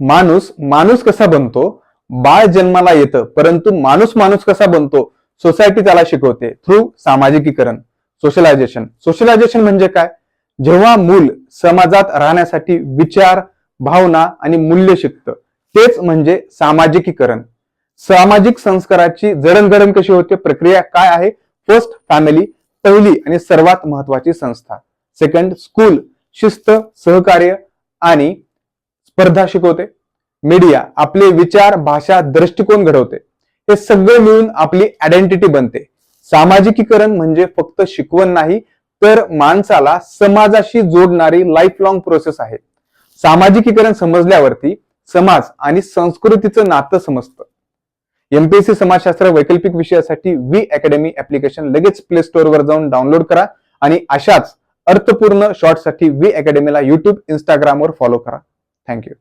माणूस माणूस कसा बनतो, बाळ जन्माला येतं, परंतु माणूस माणूस कसा बनतो सोसायटी त्याला शिकवते थ्रू सामाजिकीकरण. सोशलायझेशन. सोशलायझेशन म्हणजे काय? जेव्हा मूल समाजात राहण्यासाठी विचार, भावना आणि मूल्य शिकतं, तेच म्हणजे सामाजिकीकरण. सामाजिक संस्काराची जडणघडण कशी होते, प्रक्रिया काय आहे? फर्स्ट, फॅमिली, पहिली आणि सर्वात महत्वाची संस्था. सेकंड, स्कूल, शिस्त, सहकार्य आणि स्पर्धा शिकवते. मीडिया आपले विचार, भाषा, दृष्टिकोन घडवते. हे सगळं मिळून आपली आयडेंटिटी बनते. सामाजिकीकरण म्हणजे फक्त शिकवण नाही, तर माणसाला समाजाशी जोडणारी लाईफ लॉंग प्रोसेस आहे. सामाजिकीकरण समजल्यावरती समाज आणि संस्कृतीचं नातं समजतं. एमपीएससी समाजशास्त्र वैकल्पिक विषयासाठी वी अकॅडमी ऍप्लिकेशन लगेच प्ले स्टोअर वर जाऊन डाउनलोड करा आणि अशाच अर्थपूर्ण शॉर्टसाठी वी अकॅडमीला युट्यूब, इंस्टाग्रामवर फॉलो करा. थँक्यू.